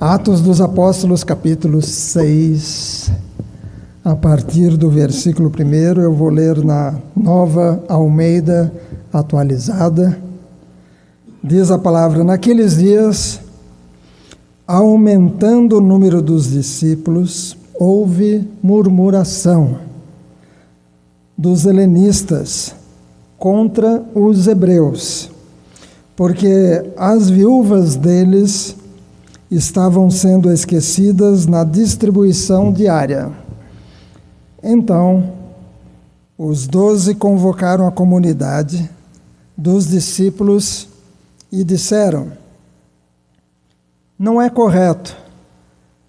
Atos dos Apóstolos, capítulo 6, a partir do versículo 1, eu vou ler na Nova Almeida atualizada. Diz a palavra: naqueles dias, aumentando o número dos discípulos, houve murmuração dos helenistas contra os hebreus, porque as viúvas deles estavam sendo esquecidas na distribuição diária. Então, os 12 convocaram a comunidade dos discípulos e disseram: não é correto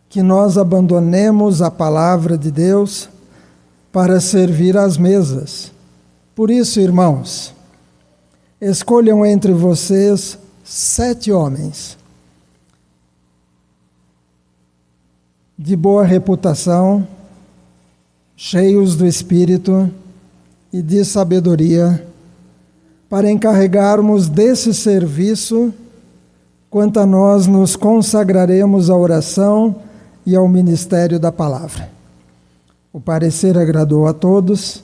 que nós abandonemos a palavra de Deus para servir às mesas. Por isso, irmãos, escolham entre vocês 7 homens de boa reputação, cheios do Espírito e de sabedoria, para encarregarmos desse serviço, quanto a nós nos consagraremos à oração e ao ministério da palavra. O parecer agradou a todos.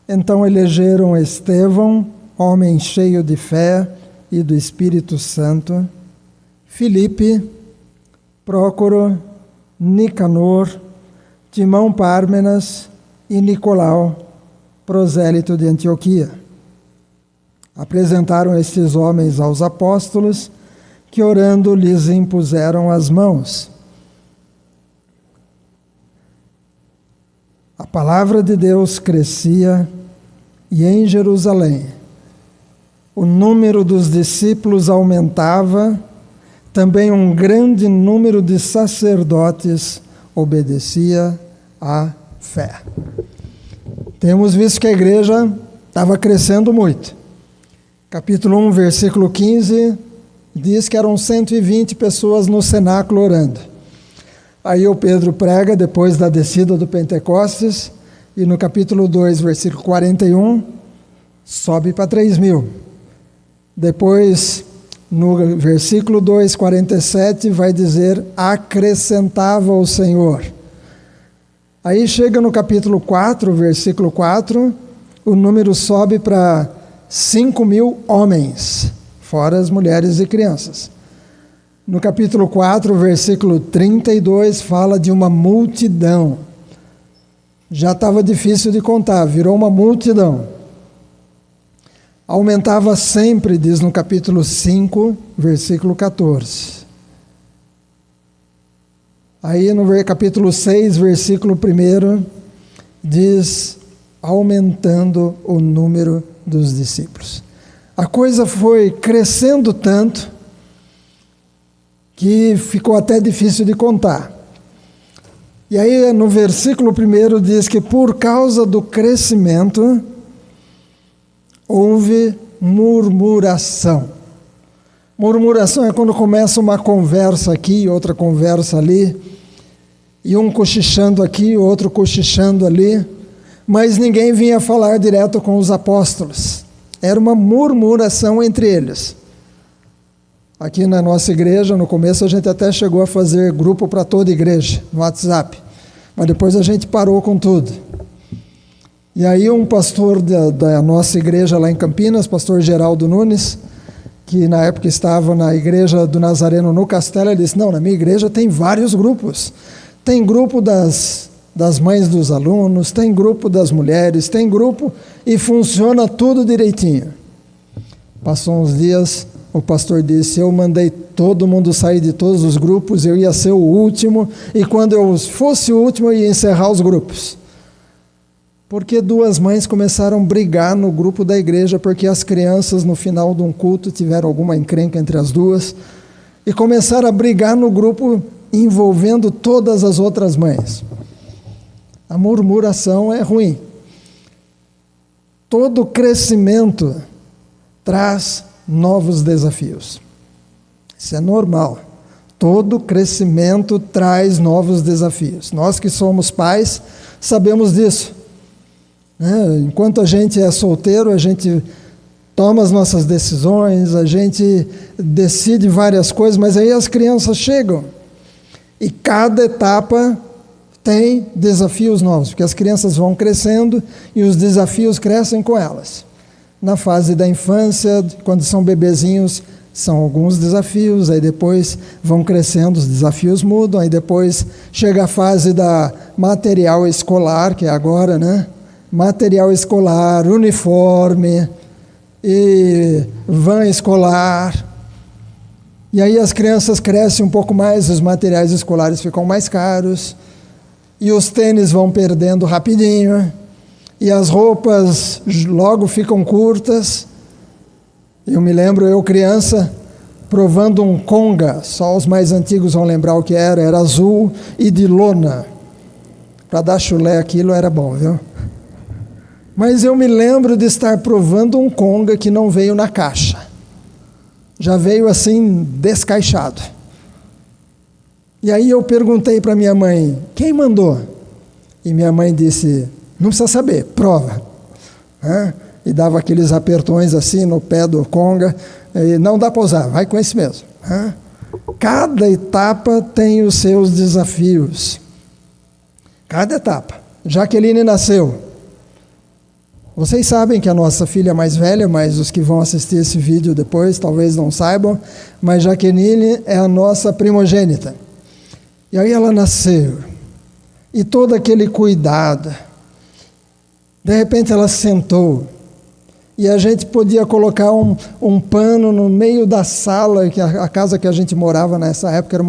Então elegeram Estevão, homem cheio de fé e do Espírito Santo, Filipe, Prócoro, Nicanor, Timão Pármenas e Nicolau, prosélito de Antioquia. Apresentaram estes homens aos apóstolos, que orando lhes impuseram as mãos. A palavra de Deus crescia e em Jerusalém o número dos discípulos aumentava, também um grande número de sacerdotes obedecia à fé. Temos visto que a igreja estava crescendo muito. Capítulo 1, versículo 15, diz que eram 120 pessoas no cenáculo orando. Aí o Pedro prega depois da descida do Pentecostes, e no capítulo 2, versículo 41, sobe para 3.000. Depois, no versículo 2, 47, vai dizer: acrescentava o Senhor. Aí chega no capítulo 4, versículo 4, o número sobe para 5.000 homens, fora as mulheres e crianças. No capítulo 4, versículo 32, fala de uma multidão. Já estava difícil de contar, virou uma multidão. Aumentava sempre, diz no capítulo 5, versículo 14. Aí no capítulo 6, versículo 1, diz: aumentando o número dos discípulos. A coisa foi crescendo tanto que ficou até difícil de contar. E aí no versículo 1 diz que por causa do crescimento houve murmuração. Murmuração é quando começa uma conversa aqui, outra conversa ali, e um cochichando aqui, outro cochichando ali, mas ninguém vinha falar direto com os apóstolos. Era uma murmuração entre eles. Aqui na nossa igreja, no começo, a gente até chegou a fazer grupo para toda a igreja, no WhatsApp, mas depois a gente parou com tudo. E aí um pastor da nossa igreja lá em Campinas, pastor Geraldo Nunes, que na época estava na igreja do Nazareno no Castelo, ele disse: não, na minha igreja tem vários grupos. Tem grupo das mães dos alunos, tem grupo das mulheres, tem grupo, e funciona tudo direitinho. Passou uns dias, o pastor disse: eu mandei todo mundo sair de todos os grupos, eu ia ser o último, e quando eu fosse o último, eu ia encerrar os grupos. Porque 2 mães começaram a brigar no grupo da igreja, porque as crianças no final de um culto tiveram alguma encrenca entre as duas, e começaram a brigar no grupo envolvendo todas as outras mães. A murmuração é ruim. Todo crescimento traz novos desafios. Isso é normal. Todo crescimento traz novos desafios. Nós que somos pais sabemos disso. Enquanto a gente é solteiro, a gente toma as nossas decisões, a gente decide várias coisas, mas aí as crianças chegam E cada etapa tem desafios novos, porque as crianças vão crescendo e os desafios crescem com elas. Na fase da infância, quando são bebezinhos, são alguns desafios, aí depois vão crescendo, os desafios mudam, aí depois chega a fase da material escolar, que é agora, né? Material escolar, uniforme e van escolar. E aí as crianças crescem um pouco mais, os materiais escolares ficam mais caros, e os tênis vão perdendo rapidinho, e as roupas logo ficam curtas. Eu me lembro, eu criança, provando um conga, só os mais antigos vão lembrar o que era azul e de lona. Para dar chulé aquilo era bom, viu? Mas eu me lembro de estar provando um conga que não veio na caixa. Já veio assim, descaixado. E aí eu perguntei para minha mãe, quem mandou? E minha mãe disse, não precisa saber, prova. E dava aqueles apertões assim no pé do conga, e não dá para usar, vai com esse mesmo. Cada etapa tem os seus desafios. Cada etapa. Jaqueline nasceu. Vocês sabem que a nossa filha mais velha, mas os que vão assistir esse vídeo depois talvez não saibam, mas Jaqueline é a nossa primogênita. E aí ela nasceu, e todo aquele cuidado, de repente ela sentou, e a gente podia colocar um pano no meio da sala, que a casa que a gente morava nessa época era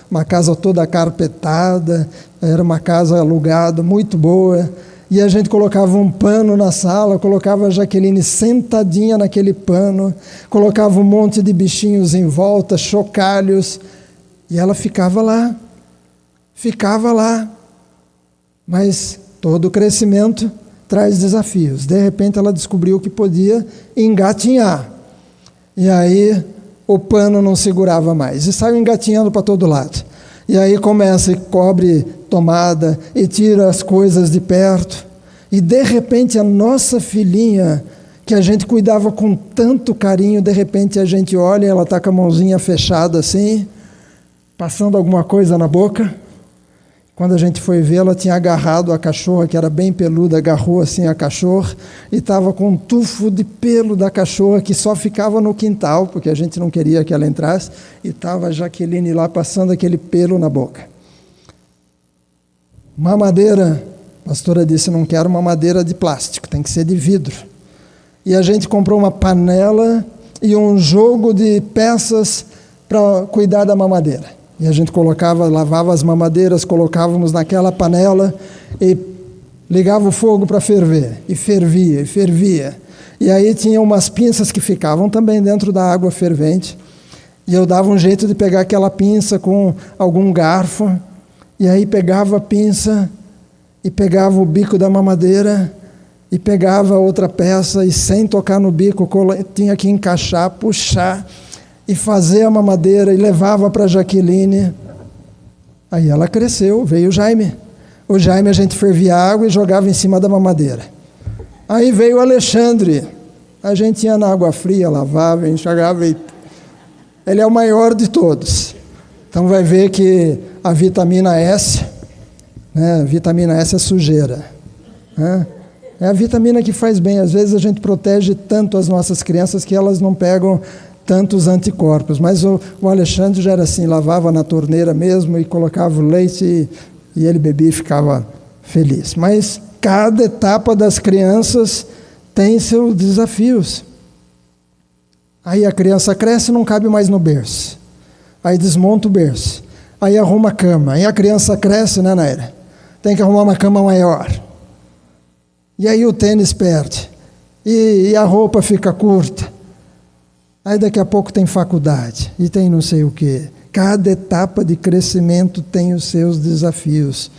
uma casa toda carpetada, era uma casa alugada, muito boa, e a gente colocava um pano na sala, colocava a Jaqueline sentadinha naquele pano, colocava um monte de bichinhos em volta, chocalhos, e ela ficava lá. Mas todo crescimento traz desafios. De repente ela descobriu que podia engatinhar. E aí o pano não segurava mais. E saiu engatinhando para todo lado. E aí começa e cobre tomada e tira as coisas de perto. E de repente a nossa filhinha, que a gente cuidava com tanto carinho, de repente a gente olha e ela está com a mãozinha fechada assim, passando alguma coisa na boca. Quando a gente foi ver, ela tinha agarrado a cachorra, que era bem peluda, agarrou assim a cachorra, e estava com um tufo de pelo da cachorra, que só ficava no quintal, porque a gente não queria que ela entrasse, e estava a Jaqueline lá passando aquele pelo na boca. Mamadeira, a pastora disse, não quero mamadeira de plástico, tem que ser de vidro. E a gente comprou uma panela e um jogo de peças para cuidar da mamadeira. E a gente lavava as mamadeiras, colocávamos naquela panela e ligava o fogo para ferver. E fervia. E aí tinha umas pinças que ficavam também dentro da água fervente. E eu dava um jeito de pegar aquela pinça com algum garfo. E aí pegava a pinça e pegava o bico da mamadeira e pegava outra peça e sem tocar no bico, tinha que encaixar, puxar e fazer a mamadeira, e levava para a Jaqueline. Aí ela cresceu, veio o Jaime. O Jaime a gente fervia água e jogava em cima da mamadeira. Aí veio o Alexandre. A gente ia na água fria, lavava, enxagava. Ele é o maior de todos. Então vai ver que a vitamina S, né, a vitamina S é sujeira. Né? É a vitamina que faz bem. Às vezes a gente protege tanto as nossas crianças que elas não pegam tantos anticorpos, mas o Alexandre já era assim, lavava na torneira mesmo e colocava o leite e ele bebia e ficava feliz. Mas cada etapa das crianças tem seus desafios. Aí a criança cresce e não cabe mais no berço. Aí desmonta o berço. Aí arruma a cama. Aí a criança cresce, né, Naira? Tem que arrumar uma cama maior. E aí o tênis perde. E a roupa fica curta. Aí daqui a pouco tem faculdade, e tem não sei o quê. Cada etapa de crescimento tem os seus desafios.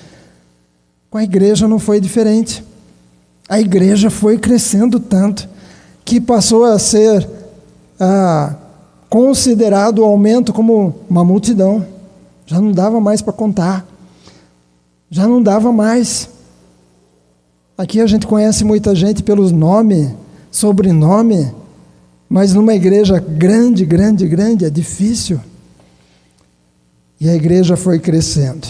Com a igreja não foi diferente. A igreja foi crescendo tanto, que passou a ser considerado o aumento como uma multidão. Já não dava mais para contar. Já não dava mais. Aqui a gente conhece muita gente pelos nome, sobrenome, mas numa igreja grande, é difícil. E a igreja foi crescendo.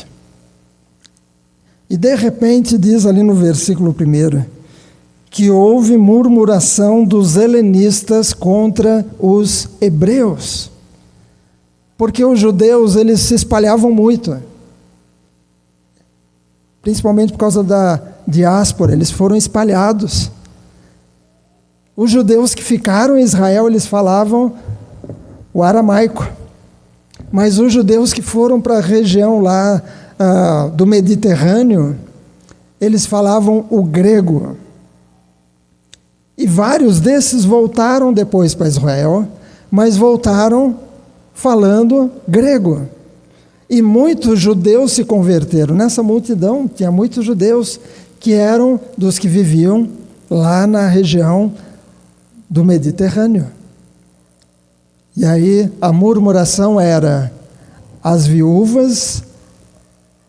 E de repente diz ali no versículo 1 que houve murmuração dos helenistas contra os hebreus. Porque os judeus, eles se espalhavam muito. Principalmente por causa da diáspora, eles foram espalhados. Os judeus que ficaram em Israel, eles falavam o aramaico. Mas os judeus que foram para a região lá do Mediterrâneo, eles falavam o grego. E vários desses voltaram depois para Israel, mas voltaram falando grego. E muitos judeus se converteram. Nessa multidão tinha muitos judeus que eram dos que viviam lá na região do Mediterrâneo. E aí a murmuração era: as viúvas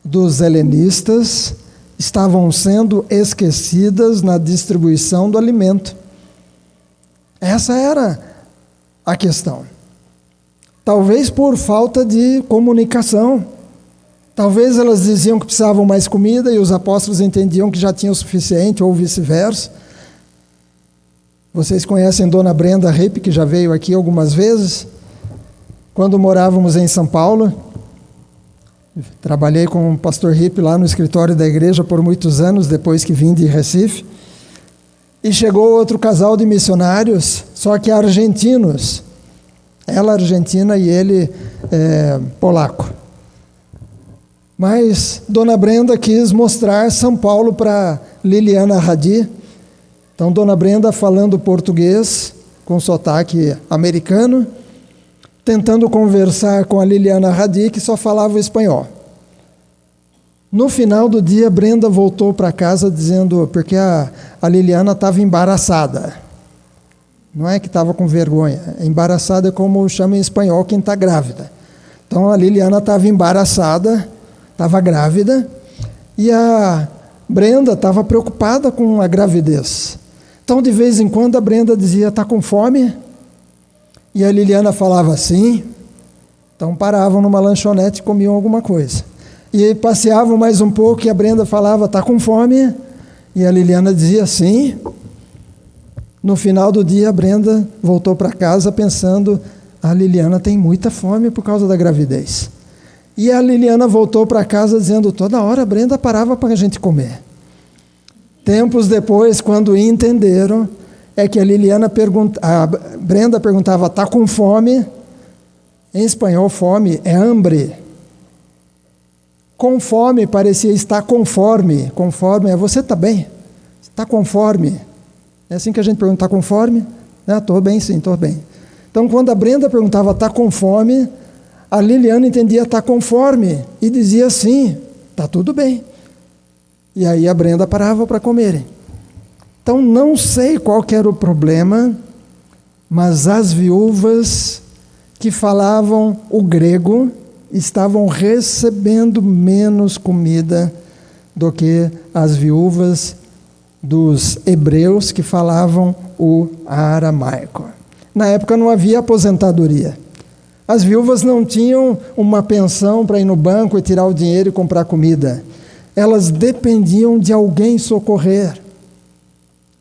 dos helenistas estavam sendo esquecidas na distribuição do alimento. Essa era a questão. Talvez por falta de comunicação. Talvez elas diziam que precisavam mais comida e os apóstolos entendiam que já tinham o suficiente, ou vice-versa. Vocês conhecem Dona Brenda Ripp, que já veio aqui algumas vezes. Quando morávamos em São Paulo, trabalhei com o pastor Ripp lá no escritório da igreja por muitos anos, depois que vim de Recife. E chegou outro casal de missionários, só que argentinos. Ela argentina e ele polaco. Mas Dona Brenda quis mostrar São Paulo para Liliana Radi. Então, Dona Brenda falando português, com sotaque americano, tentando conversar com a Liliana Radi, que só falava o espanhol. No final do dia, Brenda voltou para casa dizendo, porque a Liliana estava embaraçada. Não é que estava com vergonha. Embaraçada é como chama em espanhol quem está grávida. Então, a Liliana estava embaraçada, estava grávida, e a Brenda estava preocupada com a gravidez. Então, de vez em quando, a Brenda dizia, está com fome? E a Liliana falava sim. Então, paravam numa lanchonete e comiam alguma coisa. E aí, passeavam mais um pouco e a Brenda falava, está com fome? E a Liliana dizia sim. No final do dia, a Brenda voltou para casa pensando, a Liliana tem muita fome por causa da gravidez. E a Liliana voltou para casa dizendo, toda hora a Brenda parava para a gente comer. Tempos depois, quando entenderam, é que a Brenda perguntava, está com fome? Em espanhol, fome é hambre. Com fome parecia estar conforme. Conforme é você está bem? Está conforme? É assim que a gente pergunta, está conforme? Estou bem, sim, estou bem. Então, quando a Brenda perguntava, está com fome? A Liliana entendia, está conforme? E dizia sim, está tudo bem. E aí a Brenda parava para comerem. Então, não sei qual que era o problema, mas as viúvas que falavam o grego estavam recebendo menos comida do que as viúvas dos hebreus que falavam o aramaico. Na época não havia aposentadoria. As viúvas não tinham uma pensão para ir no banco e tirar o dinheiro e comprar comida. Elas dependiam de alguém socorrer.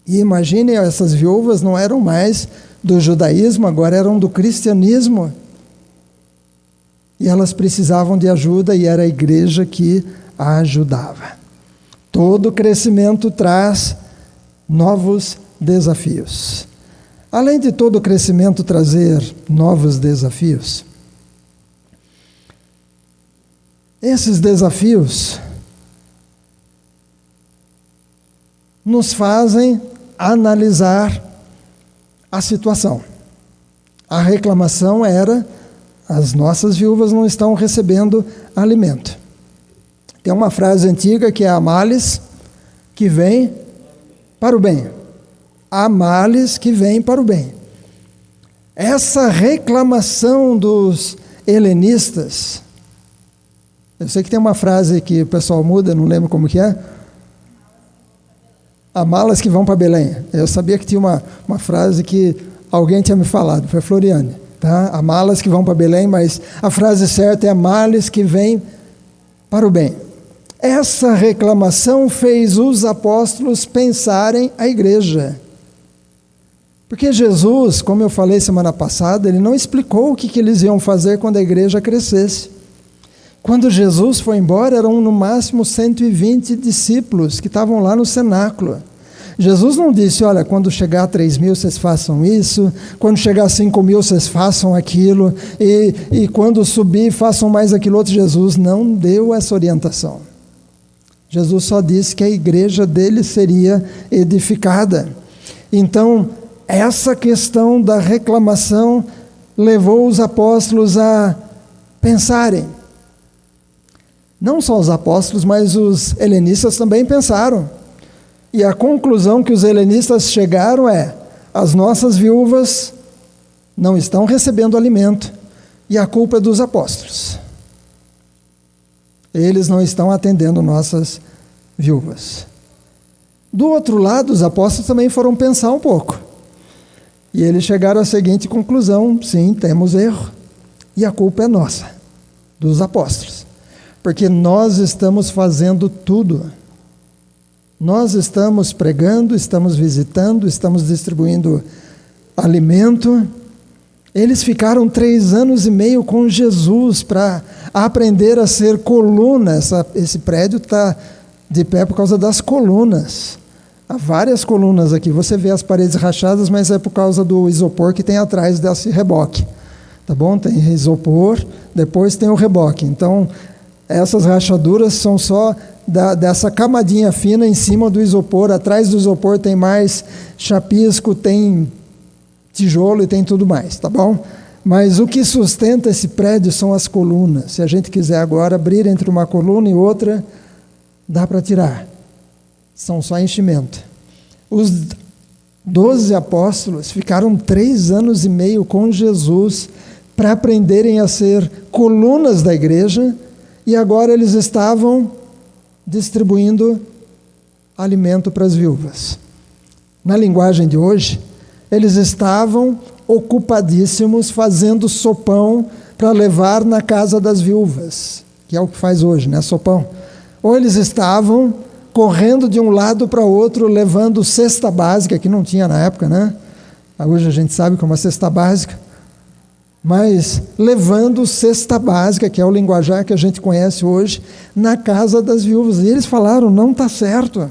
E imaginem, essas viúvas não eram mais do judaísmo, agora eram do cristianismo. E elas precisavam de ajuda e era a igreja que a ajudava. Todo crescimento traz novos desafios. Além de todo crescimento trazer novos desafios, esses desafios nos fazem analisar a situação. A reclamação era: as nossas viúvas não estão recebendo alimento. Tem uma frase antiga que é: há males que vêm para o bem. Há males que vêm para o bem. Essa reclamação dos helenistas, eu sei que tem uma frase que o pessoal muda, não lembro como que é. Há malas que vão para Belém. Eu sabia que tinha uma frase que alguém tinha me falado, foi Floriane. tá? Há malas que vão para Belém, mas a frase certa é: há males que vêm para o bem. Essa reclamação fez os apóstolos pensarem a igreja. Porque Jesus, como eu falei semana passada, ele não explicou o que eles iam fazer quando a igreja crescesse. Quando Jesus foi embora, eram no máximo 120 discípulos que estavam lá no cenáculo. Jesus não disse: olha, quando chegar a 3.000 vocês façam isso, quando chegar a 5.000 vocês façam aquilo, e quando subir façam mais aquilo outro. Jesus não deu essa orientação. Jesus só disse que a igreja dele seria edificada. Então, essa questão da reclamação levou os apóstolos a pensarem. Não só os apóstolos, mas os helenistas também pensaram. E a conclusão que os helenistas chegaram é: as nossas viúvas não estão recebendo alimento, e a culpa é dos apóstolos. Eles não estão atendendo nossas viúvas. Do outro lado, os apóstolos também foram pensar um pouco. E eles chegaram à seguinte conclusão: sim, temos erro. E a culpa é nossa, dos apóstolos. Porque nós estamos fazendo tudo. Nós estamos pregando, estamos visitando, estamos distribuindo alimento. Eles ficaram 3 anos e meio com Jesus para aprender a ser coluna. Esse prédio está de pé por causa das colunas. Há várias colunas aqui. Você vê as paredes rachadas, mas é por causa do isopor que tem atrás desse reboque. Tá bom? Tem isopor, depois tem o reboque. Então, essas rachaduras são só dessa camadinha fina em cima do isopor. Atrás do isopor tem mais chapisco, tem tijolo e tem tudo mais, tá bom? Mas o que sustenta esse prédio são as colunas. Se a gente quiser agora abrir entre uma coluna e outra, dá para tirar. São só enchimento. Os 12 apóstolos ficaram 3 anos e meio com Jesus para aprenderem a ser colunas da igreja, e agora eles estavam distribuindo alimento para as viúvas. Na linguagem de hoje, eles estavam ocupadíssimos fazendo sopão para levar na casa das viúvas, que é o que faz hoje, né? Sopão. Ou eles estavam correndo de um lado para o outro, levando cesta básica, que não tinha na época, né? Hoje a gente sabe como é cesta básica, mas levando cesta básica, que é o linguajar que a gente conhece hoje, na casa das viúvas. E eles falaram: não está certo.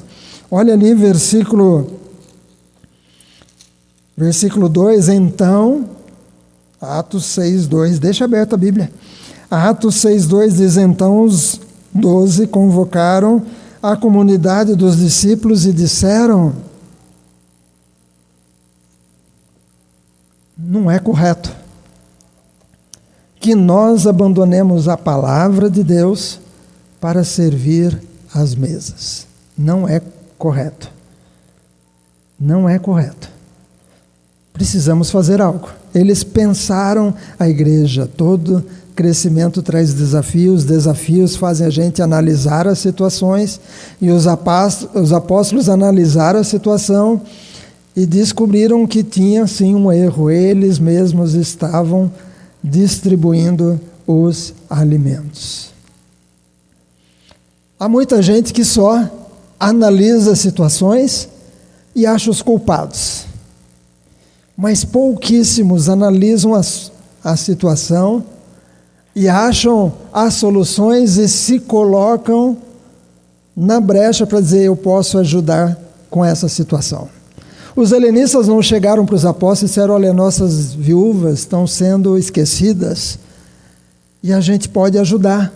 Olha ali, versículo 2, então, Atos 6:2, deixa aberta a Bíblia. Atos 6:2 diz: então os 12 convocaram a comunidade dos discípulos e disseram: não é correto que nós abandonemos a palavra de Deus para servir às mesas. Não é correto. Não é correto. Precisamos fazer algo. Eles pensaram a igreja. Todo crescimento traz desafios. Desafios fazem a gente analisar as situações. E os apóstolos analisaram a situação e descobriram que tinha sim um erro. Eles mesmos estavam distribuindo os alimentos. Há muita gente que só analisa situações e acha os culpados, mas pouquíssimos analisam a situação e acham as soluções e se colocam na brecha para dizer: eu posso ajudar com essa situação. Os helenistas não chegaram para os apóstolos e disseram: olha, nossas viúvas estão sendo esquecidas e a gente pode ajudar,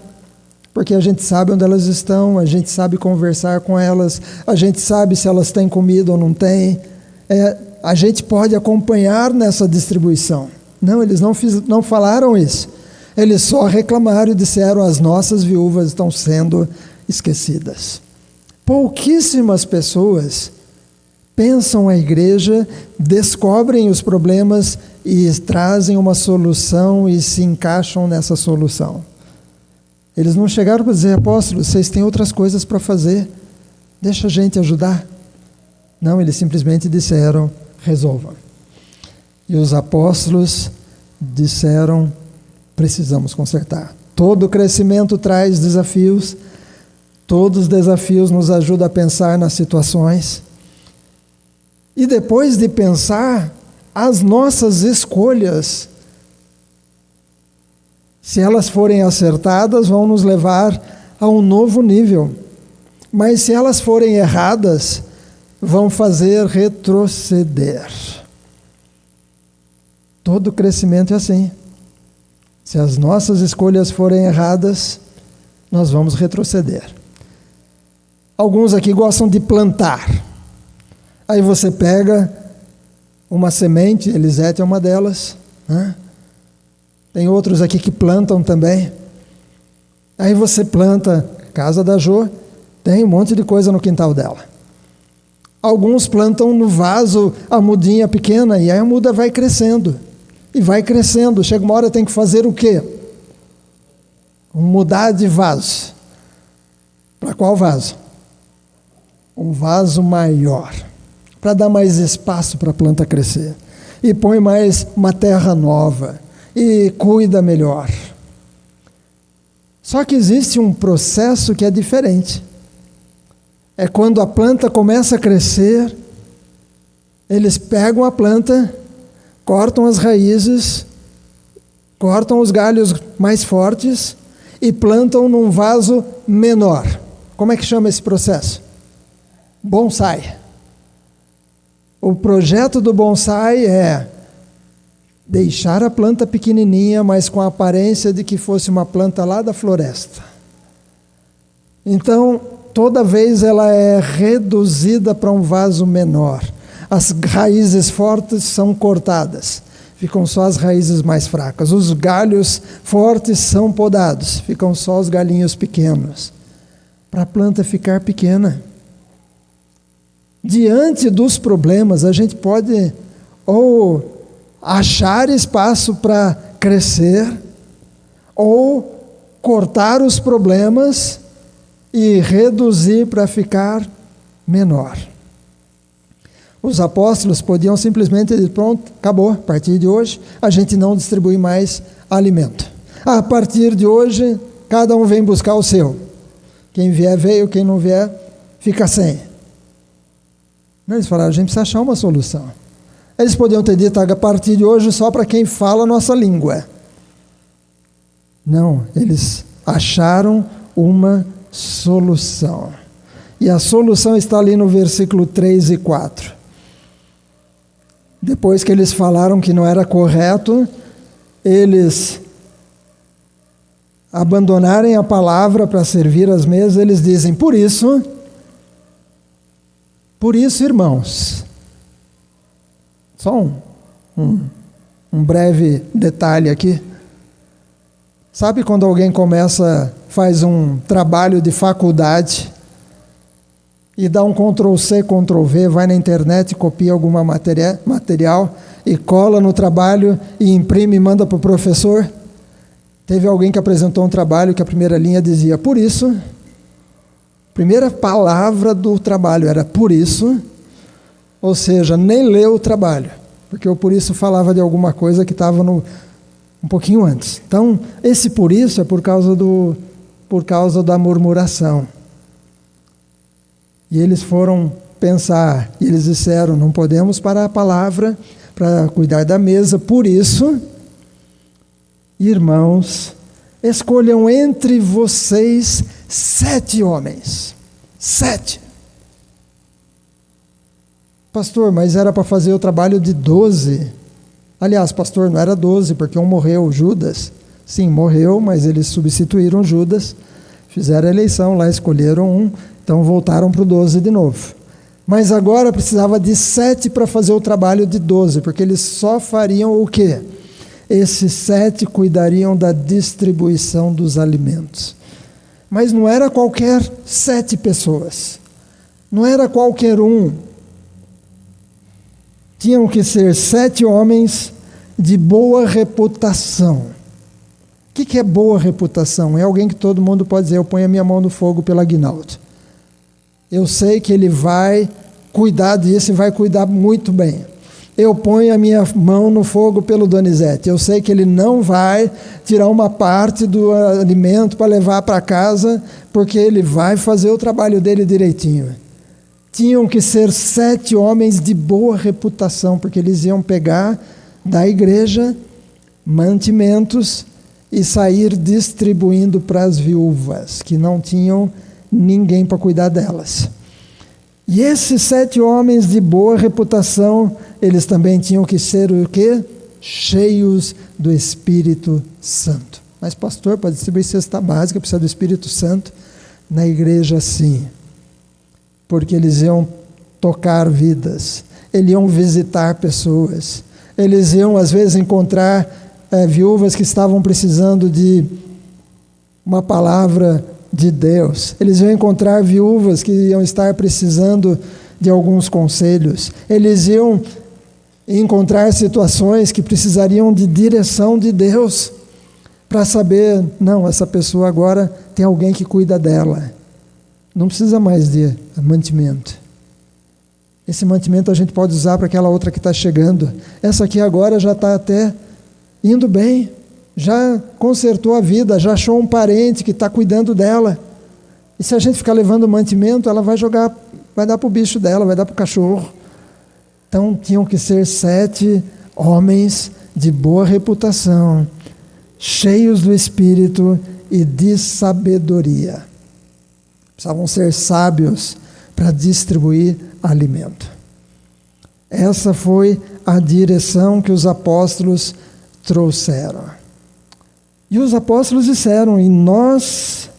porque a gente sabe onde elas estão, a gente sabe conversar com elas, a gente sabe se elas têm comida ou não têm, a gente pode acompanhar nessa distribuição. Não, eles não falaram isso. Eles só reclamaram e disseram: as nossas viúvas estão sendo esquecidas. Pouquíssimas pessoas pensam a igreja, descobrem os problemas e trazem uma solução e se encaixam nessa solução. Eles não chegaram para dizer: apóstolos, vocês têm outras coisas para fazer, deixa a gente ajudar. Não, eles simplesmente disseram: resolvam. E os apóstolos disseram: precisamos consertar. Todo crescimento traz desafios, todos os desafios nos ajudam a pensar nas situações. E depois de pensar, as nossas escolhas, se elas forem acertadas, vão nos levar a um novo nível. Mas se elas forem erradas, vão fazer retroceder. Todo crescimento é assim. Se as nossas escolhas forem erradas, nós vamos retroceder. Alguns aqui gostam de plantar. Aí você pega uma semente, Elisete é uma delas, né? Tem outros aqui que plantam também. Aí você planta, casa da Jo, tem um monte de coisa no quintal dela. Alguns plantam no vaso a mudinha pequena, e aí a muda vai crescendo. E vai crescendo. Chega uma hora tem que fazer o quê? Mudar de vaso. Para qual vaso? Um vaso maior. Para dar mais espaço para a planta crescer. E põe mais uma terra nova. E cuida melhor. Só que existe um processo que é diferente. É quando a planta começa a crescer, eles pegam a planta, cortam as raízes, cortam os galhos mais fortes e plantam num vaso menor. Como é que chama esse processo? Bonsai. O projeto do bonsai é deixar a planta pequenininha, mas com a aparência de que fosse uma planta lá da floresta. Então, toda vez ela é reduzida para um vaso menor. As raízes fortes são cortadas, ficam só as raízes mais fracas. Os galhos fortes são podados, ficam só os galhinhos pequenos, para a planta ficar pequena. Diante dos problemas, a gente pode ou achar espaço para crescer, ou cortar os problemas e reduzir para ficar menor. Os apóstolos podiam simplesmente dizer: pronto, acabou, a partir de hoje a gente não distribui mais alimento. A partir de hoje, cada um vem buscar o seu. Quem vier, veio, quem não vier, fica sem. Não, eles falaram: a gente precisa achar uma solução. Eles podiam ter dito: a partir de hoje só para quem fala a nossa língua. Não, eles acharam uma solução. E a solução está ali no versículo 3 e 4. Depois que eles falaram que não era correto, eles abandonarem a palavra para servir as mesas, eles dizem: por isso, irmãos. Só um breve detalhe aqui. Sabe quando alguém faz um trabalho de faculdade e dá um Ctrl+C, Ctrl+V, vai na internet, copia alguma material e cola no trabalho e imprime e manda para o professor? Teve alguém que apresentou um trabalho que a primeira linha dizia: por isso, a primeira palavra do trabalho era por isso, ou seja, nem leu o trabalho, porque o por isso falava de alguma coisa que estava um pouquinho antes. Então, esse por isso é por causa da murmuração. E eles foram pensar, e eles disseram: não podemos parar a palavra para cuidar da mesa, por isso, irmãos, escolham entre vocês 7 homens. 7. Pastor, mas era para fazer o trabalho de 12. Aliás, pastor, não era 12, porque um morreu, Judas. Sim, morreu, mas eles substituíram Judas, fizeram a eleição lá, escolheram um, então voltaram para o 12 de novo. Mas agora precisava de 7 para fazer o trabalho de 12, porque eles só fariam o quê? Esses 7 cuidariam da distribuição dos alimentos. Mas não era qualquer 7 pessoas, não era qualquer um. Tinham que ser 7 homens de boa reputação. O que é boa reputação? É alguém que todo mundo pode dizer: eu ponho a minha mão no fogo pelo Aguinaldo. Eu sei que ele vai cuidar disso e vai cuidar muito bem. eu ponho a minha mão no fogo pelo Donizete. Eu sei que ele não vai tirar uma parte do alimento para levar para casa, porque ele vai fazer o trabalho dele direitinho. Tinham que ser 7 homens de boa reputação, porque eles iam pegar da igreja mantimentos e sair distribuindo para as viúvas, que não tinham ninguém para cuidar delas. E esses 7 homens de boa reputação, eles também tinham que ser o quê? Cheios do Espírito Santo. Mas pastor, para distribuir cesta básica precisa do Espírito Santo? Na igreja sim, porque eles iam tocar vidas, eles iam visitar pessoas, eles iam às vezes encontrar viúvas que estavam precisando de uma palavra de Deus. Eles iam encontrar viúvas que iam estar precisando de alguns conselhos. Eles iam encontrar situações que precisariam de direção de Deus para saber, não, essa pessoa agora tem alguém que cuida dela. Não precisa mais de mantimento. Esse mantimento a gente pode usar para aquela outra que está chegando. Essa aqui agora já está até indo bem, já consertou a vida, já achou um parente que está cuidando dela. E se a gente ficar levando mantimento, ela vai jogar, vai dar para o bicho dela, vai dar para o cachorro. Então tinham que ser 7 homens de boa reputação, cheios do Espírito e de sabedoria. Precisavam ser sábios para distribuir alimento. Essa foi a direção que os apóstolos trouxeram. E os apóstolos disseram, e nós,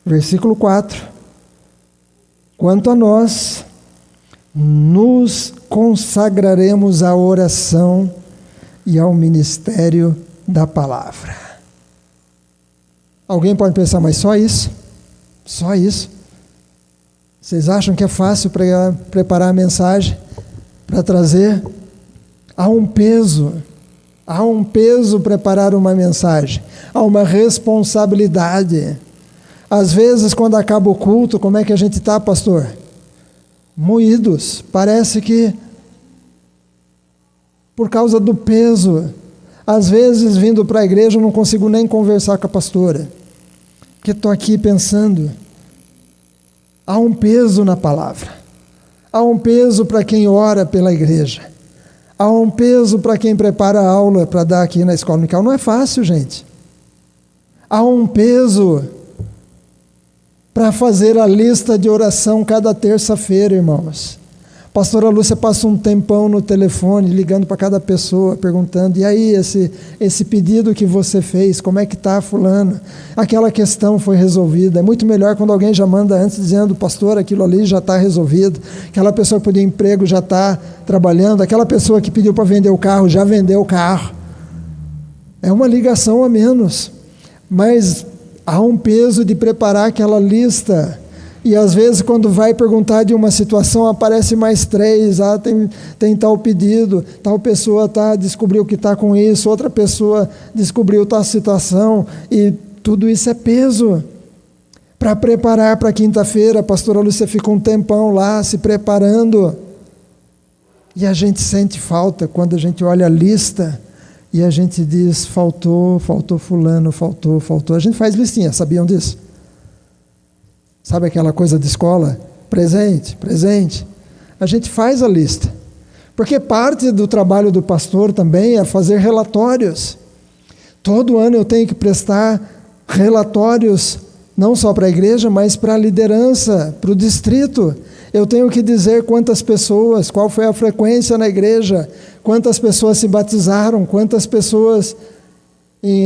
versículo 4, quanto a nós, nos consagraremos à oração e ao ministério da palavra. Alguém pode pensar, mas só isso? Só isso? Vocês acham que é fácil preparar a mensagem para trazer? Há um peso preparar uma mensagem, há uma responsabilidade. Às vezes, quando acaba o culto, como é que a gente está, pastor? Moídos, parece que por causa do peso. Às vezes, vindo para a igreja, eu não consigo nem conversar com a pastora, porque estou aqui pensando. Há um peso na palavra, há um peso para quem ora pela igreja, há um peso para quem prepara a aula para dar aqui na escola dominical. Não é fácil, gente. Há um peso para fazer a lista de oração cada terça-feira, irmãos. Pastora Lúcia passa um tempão no telefone, ligando para cada pessoa, perguntando, e aí, esse pedido que você fez, como é que está, fulano? Aquela questão foi resolvida. É muito melhor quando alguém já manda antes, dizendo, pastor, aquilo ali já está resolvido. Aquela pessoa que pediu emprego já está trabalhando. Aquela pessoa que pediu para vender o carro, já vendeu o carro. É uma ligação a menos. Mas há um peso de preparar aquela lista. E às vezes quando vai perguntar de uma situação, aparece mais 3, tem tal pedido, tal pessoa descobriu que está com isso, outra pessoa descobriu tal situação, e tudo isso é peso. Para preparar para quinta-feira, a pastora Lúcia fica um tempão lá se preparando, e a gente sente falta quando a gente olha a lista, e a gente diz, faltou fulano, faltou. A gente faz listinha, sabiam disso? Sabe aquela coisa de escola? Presente. A gente faz a lista. Porque parte do trabalho do pastor também é fazer relatórios. Todo ano eu tenho que prestar relatórios, não só para a igreja, mas para a liderança, para o distrito. Eu tenho que dizer quantas pessoas, qual foi a frequência na igreja, quantas pessoas se batizaram, quantas pessoas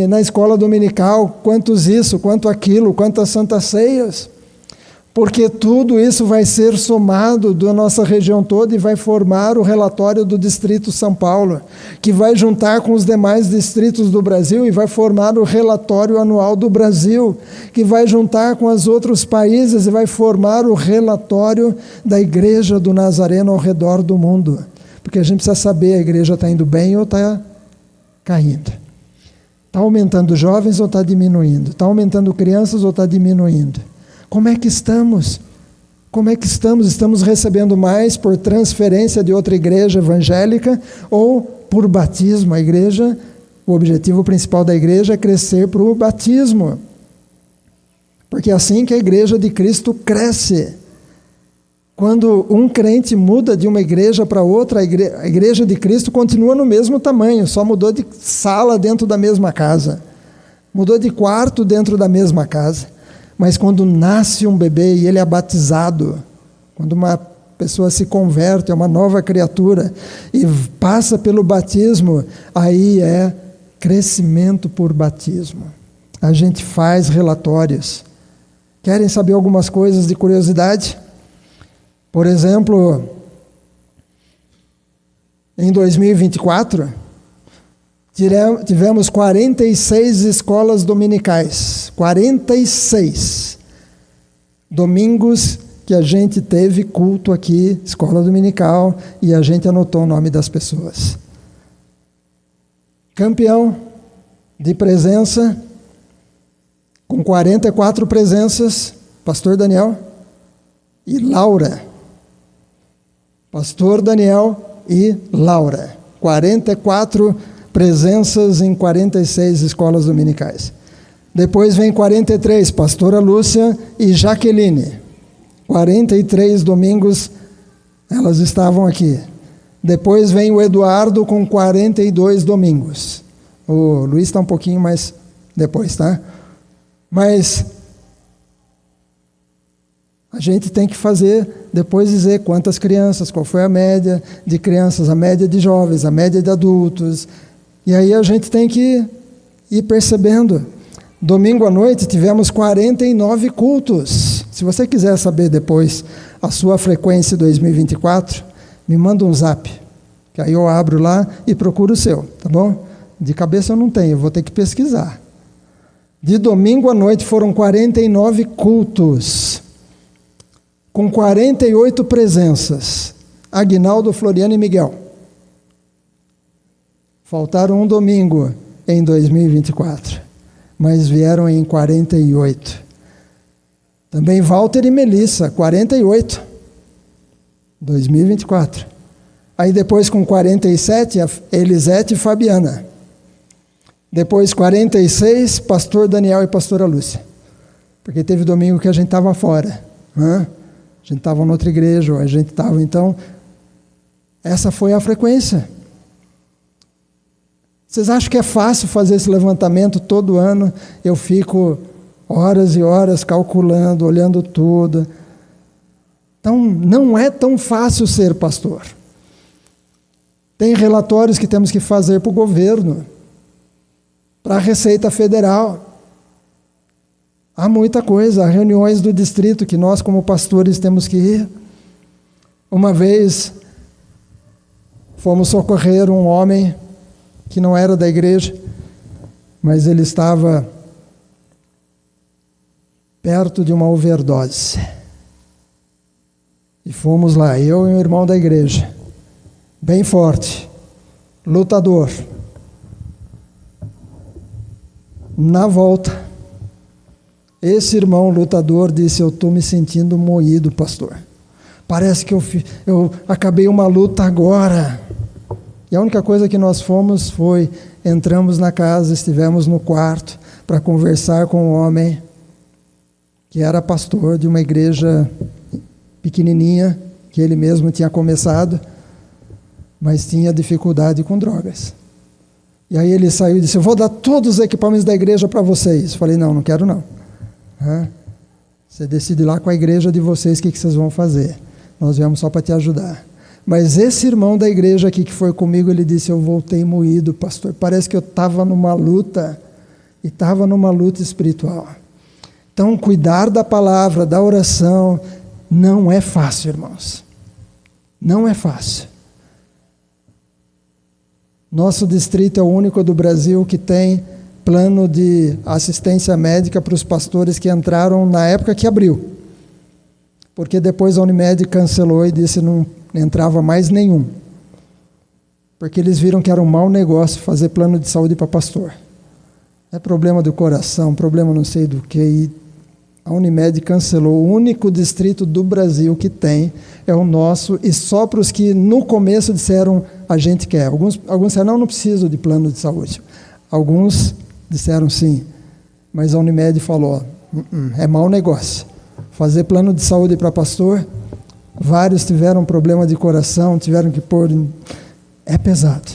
na escola dominical, quantos isso, quanto aquilo, quantas santas ceias. Porque tudo isso vai ser somado da nossa região toda e vai formar o relatório do Distrito São Paulo, que vai juntar com os demais distritos do Brasil e vai formar o relatório anual do Brasil, que vai juntar com os outros países e vai formar o relatório da Igreja do Nazareno ao redor do mundo. Porque a gente precisa saber, a igreja está indo bem ou está caindo. Está aumentando jovens ou está diminuindo? Está aumentando crianças ou está diminuindo? Como é que estamos? Como é que estamos? Estamos recebendo mais por transferência de outra igreja evangélica ou por batismo? A igreja, o objetivo principal da igreja é crescer para o batismo. Porque é assim que a igreja de Cristo cresce. Quando um crente muda de uma igreja para outra, a igreja de Cristo continua no mesmo tamanho, só mudou de sala dentro da mesma casa. Mudou de quarto dentro da mesma casa. Mas quando nasce um bebê e ele é batizado, quando uma pessoa se converte, é uma nova criatura e passa pelo batismo, aí é crescimento por batismo. A gente faz relatórios. Querem saber algumas coisas de curiosidade? Por exemplo, em 2024, tivemos 46 escolas dominicais. 46 domingos que a gente teve culto aqui, escola dominical, e a gente anotou o nome das pessoas. Campeão de presença, com 44 presenças, pastor Daniel e Laura. Pastor Daniel e Laura. 44 presenças em 46 escolas dominicais. Depois vem 43, pastora Lúcia e Jaqueline. 43 domingos elas estavam aqui. Depois vem o Eduardo com 42 domingos. O Luiz está um pouquinho mais depois, tá? Mas a gente tem que fazer, depois dizer quantas crianças, qual foi a média de crianças, a média de jovens, a média de adultos. E aí a gente tem que ir percebendo. Domingo à noite tivemos 49 cultos. Se você quiser saber depois a sua frequência 2024, me manda um zap, que aí eu abro lá e procuro o seu, tá bom? De cabeça eu não tenho, eu vou ter que pesquisar. De domingo à noite foram 49 cultos, com 48 presenças. Aguinaldo, Floriano e Miguel. Faltaram um domingo em 2024, mas vieram em 48. Também Walter e Melissa, 48, 2024. Aí depois com 47, a Elisete e Fabiana. Depois 46, pastor Daniel e pastora Lúcia. Porque teve domingo que a gente estava fora. A gente estava em outra igreja, ou a gente estava, então, essa foi a frequência. Vocês acham que é fácil fazer esse levantamento todo ano? Eu fico horas e horas calculando, olhando tudo. Então, não é tão fácil ser pastor. Tem relatórios que temos que fazer para o governo, para a Receita Federal. Há muita coisa, há reuniões do distrito que nós, como pastores, temos que ir. Uma vez, fomos socorrer um homem que não era da igreja, mas ele estava perto de uma overdose. E fomos lá, eu e um irmão da igreja, bem forte, lutador. Na volta, esse irmão lutador disse: eu estou me sentindo moído, pastor. Parece que eu acabei uma luta agora. E a única coisa que nós fomos foi, entramos na casa, estivemos no quarto para conversar com um homem que era pastor de uma igreja pequenininha, que ele mesmo tinha começado, mas tinha dificuldade com drogas. E aí ele saiu e disse: eu vou dar todos os equipamentos da igreja para vocês. Eu falei: não quero não. Você decide lá com a igreja de vocês o que vocês vão fazer. Nós viemos só para te ajudar. Mas esse irmão da igreja aqui que foi comigo, ele disse: eu voltei moído, pastor. Parece que eu estava numa luta, e estava numa luta espiritual. Então, cuidar da palavra, da oração, não é fácil, irmãos. Não é fácil. Nosso distrito é o único do Brasil que tem plano de assistência médica para os pastores que entraram na época que abriu. Porque depois a Unimed cancelou e disse que não entrava mais nenhum. Porque eles viram que era um mau negócio fazer plano de saúde para pastor. É problema do coração, problema não sei do que. A Unimed cancelou. O único distrito do Brasil que tem é o nosso, e só para os que no começo disseram a gente quer. Alguns disseram, não preciso de plano de saúde. Alguns disseram sim, mas a Unimed falou, é mau negócio. Fazer plano de saúde para pastor, vários tiveram problema de coração, tiveram que pôr... É pesado.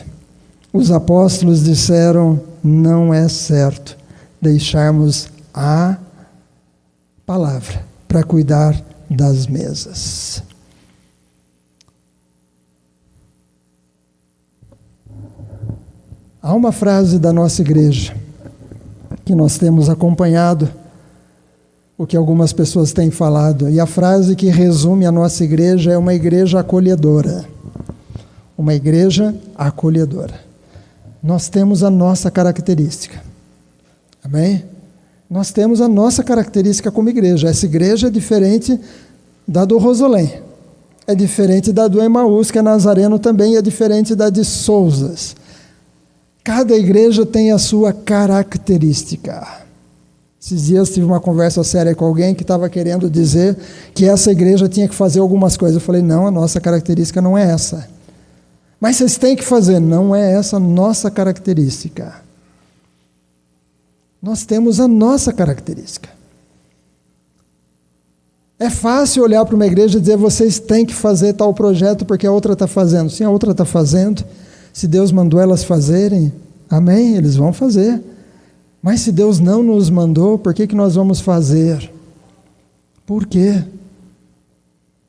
Os apóstolos disseram, não é certo deixarmos a palavra para cuidar das mesas. Há uma frase da nossa igreja que nós temos acompanhado o que algumas pessoas têm falado, e a frase que resume a nossa igreja é uma igreja acolhedora. Uma igreja acolhedora. Nós temos a nossa característica. Amém? Nós temos a nossa característica como igreja. Essa igreja é diferente da do Rosolém. É diferente da do Emaús, que é Nazareno também, é diferente da de Souzas. Cada igreja tem a sua característica. Esses dias tive uma conversa séria com alguém que estava querendo dizer que essa igreja tinha que fazer algumas coisas. Eu falei, não, a nossa característica não é essa. Mas vocês têm que fazer, não é essa a nossa característica. Nós temos a nossa característica. É fácil olhar para uma igreja e dizer, vocês têm que fazer tal projeto porque a outra está fazendo. Sim, a outra está fazendo. Se Deus mandou elas fazerem, amém, eles vão fazer. Mas se Deus não nos mandou, por que nós vamos fazer? Por quê?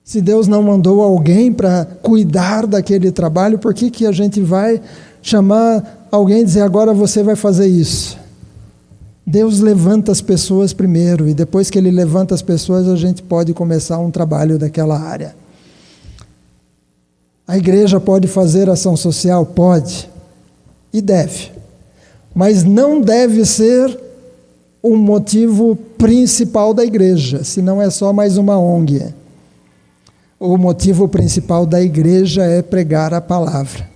Se Deus não mandou alguém para cuidar daquele trabalho, por que a gente vai chamar alguém e dizer, agora você vai fazer isso? Deus levanta as pessoas primeiro, e depois que Ele levanta as pessoas, a gente pode começar um trabalho daquela área. A igreja pode fazer ação social? Pode. E deve. Mas não deve ser o motivo principal da igreja, senão é só mais uma ONG. O motivo principal da igreja é pregar a palavra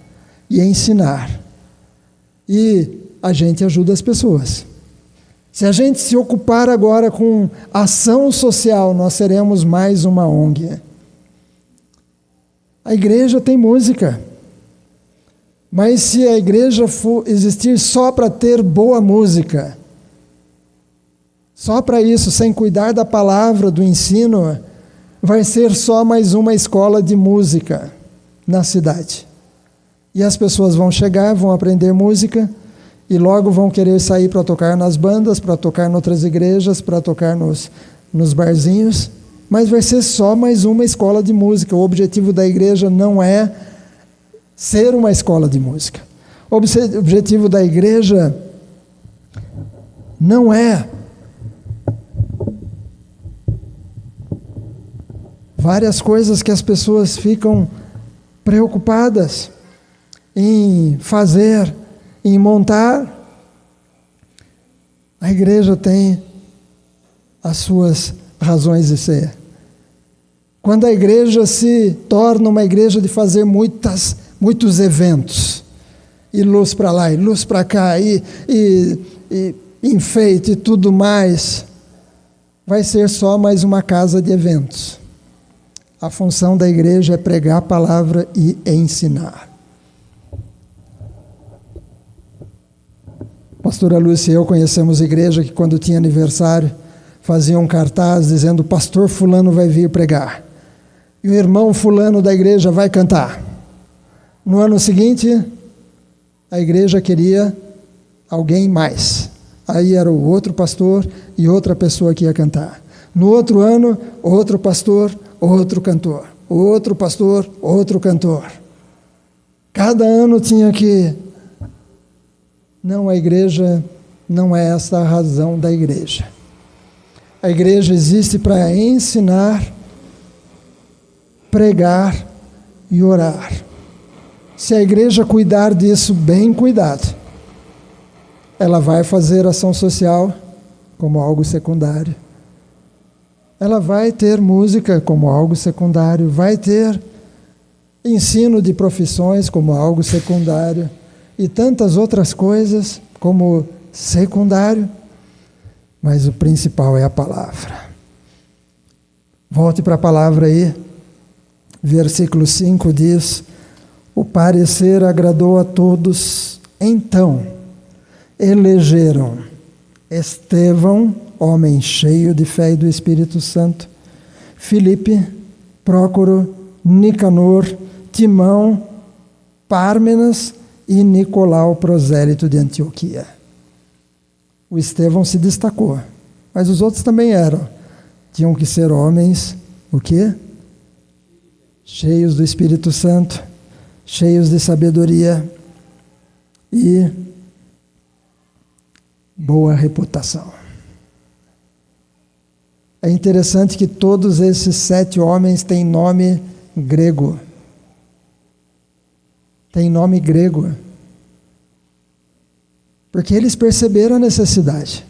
e ensinar. E a gente ajuda as pessoas. Se a gente se ocupar agora com ação social, nós seremos mais uma ONG. A igreja tem música. Mas se a igreja for existir só para ter boa música, só para isso, sem cuidar da palavra, do ensino, vai ser só mais uma escola de música na cidade. E as pessoas vão chegar, vão aprender música, e logo vão querer sair para tocar nas bandas, para tocar em outras igrejas, para tocar nos barzinhos, mas vai ser só mais uma escola de música. O objetivo da igreja não é ser uma escola de música. O objetivo da igreja não é várias coisas que as pessoas ficam preocupadas em fazer, em montar. A igreja tem as suas razões de ser. Quando a igreja se torna uma igreja de fazer muitos eventos, e luz para lá, e luz para cá, e enfeite e tudo mais, vai ser só mais uma casa de eventos. A função da igreja é pregar a palavra e ensinar. Pastora Lúcia e eu conhecemos igreja que quando tinha aniversário, fazia um cartaz dizendo, pastor fulano vai vir pregar, e o irmão fulano da igreja vai cantar. No ano seguinte, a igreja queria alguém mais. Aí era o outro pastor e outra pessoa que ia cantar. No outro ano, outro pastor, outro cantor. Outro pastor, outro cantor. Cada ano tinha que... Não, a igreja não é essa a razão da igreja. A igreja existe para ensinar, pregar e orar. Se a igreja cuidar disso bem cuidado, ela vai fazer ação social como algo secundário. Ela vai ter música como algo secundário, vai ter ensino de profissões como algo secundário e tantas outras coisas como secundário, mas o principal é a palavra. Volte para a palavra aí. Versículo 5 diz: o parecer agradou a todos, então elegeram Estevão, homem cheio de fé e do Espírito Santo, Filipe, Prócoro, Nicanor, Timão, Pármenas e Nicolau, prosélito de Antioquia. O Estevão se destacou, mas os outros também eram. Tinham que ser homens, o quê? Cheios do Espírito Santo, cheios de sabedoria e boa reputação. É interessante que todos esses 7 homens têm nome grego. Tem nome grego. Porque eles perceberam a necessidade.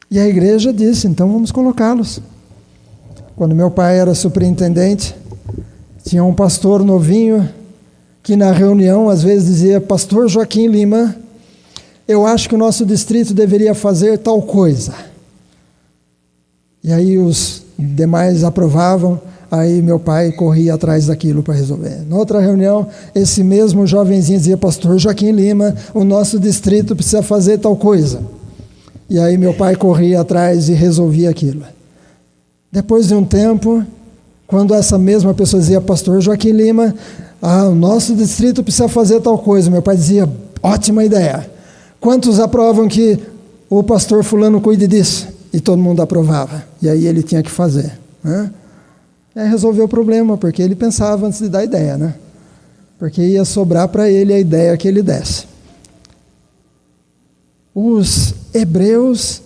E a igreja disse, então vamos colocá-los. Quando meu pai era superintendente, tinha um pastor novinho, que na reunião às vezes dizia: pastor Joaquim Lima, eu acho que o nosso distrito deveria fazer tal coisa. E aí os demais aprovavam, aí meu pai corria atrás daquilo para resolver. Na outra reunião, esse mesmo jovenzinho dizia: pastor Joaquim Lima, o nosso distrito precisa fazer tal coisa. E aí meu pai corria atrás e resolvia aquilo. Depois de um tempo, quando essa mesma pessoa dizia: pastor Joaquim Lima, o nosso distrito precisa fazer tal coisa, meu pai dizia: ótima ideia. Quantos aprovam que o pastor fulano cuide disso? E todo mundo aprovava. E aí ele tinha que fazer. Né? Aí resolveu o problema, porque ele pensava antes de dar a ideia, né? Porque ia sobrar para ele a ideia que ele desse. Os hebreus,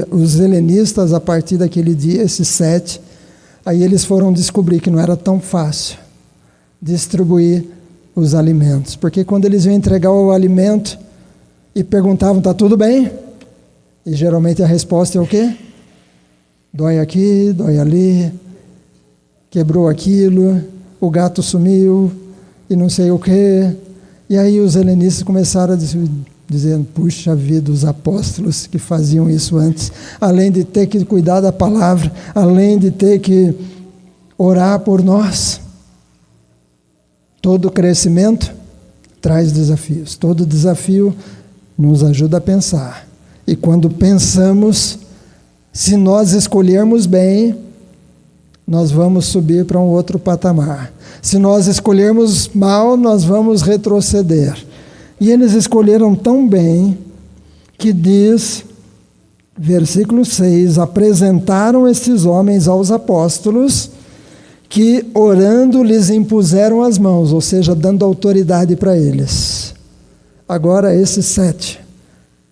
os helenistas, a partir daquele dia, esses 7, aí eles foram descobrir que não era tão fácil distribuir os alimentos. Porque quando eles iam entregar o alimento e perguntavam: está tudo bem? E geralmente a resposta é o quê? Dói aqui, dói ali, quebrou aquilo, o gato sumiu e não sei o quê. E aí os helenistas começaram a dizer: puxa vida, os apóstolos que faziam isso antes, além de ter que cuidar da palavra, além de ter que orar por nós. Todo crescimento traz desafios, todo desafio nos ajuda a pensar. E quando pensamos, se nós escolhermos bem, nós vamos subir para um outro patamar. Se nós escolhermos mal, nós vamos retroceder. E eles escolheram tão bem, que diz, versículo 6, apresentaram estes homens aos apóstolos, que orando lhes impuseram as mãos, ou seja, dando autoridade para eles. Agora esses 7,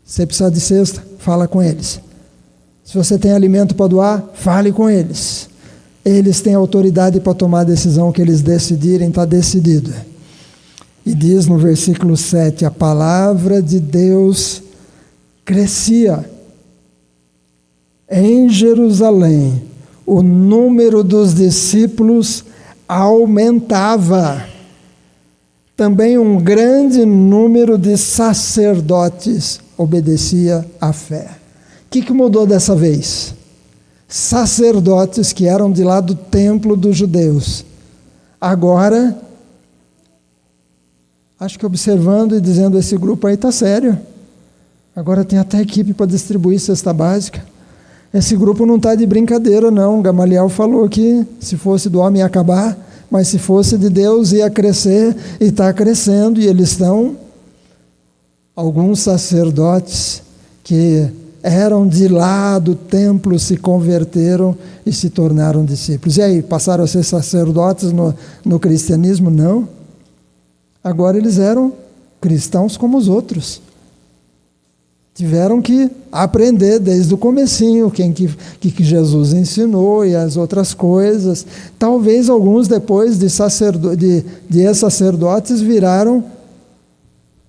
você precisa de cesta, fala com eles. Se você tem alimento para doar, fale com eles. Eles têm autoridade para tomar a decisão que eles decidirem, está decidido. E diz no versículo 7, a palavra de Deus crescia em Jerusalém, o número dos discípulos aumentava. Também um grande número de sacerdotes obedecia à fé. O que mudou dessa vez? Sacerdotes que eram de lá do templo dos judeus. Agora, acho que observando e dizendo: esse grupo aí está sério. Agora tem até equipe para distribuir cesta básica. Esse grupo não está de brincadeira, não. Gamaliel falou que se fosse do homem ia acabar, mas se fosse de Deus ia crescer, e está crescendo, e eles estão. Alguns sacerdotes que eram de lá do templo se converteram e se tornaram discípulos. E aí, passaram a ser sacerdotes no cristianismo? Não. Agora eles eram cristãos como os outros. Tiveram que aprender desde o comecinho o que Jesus ensinou e as outras coisas. Talvez alguns depois de sacerdotes viraram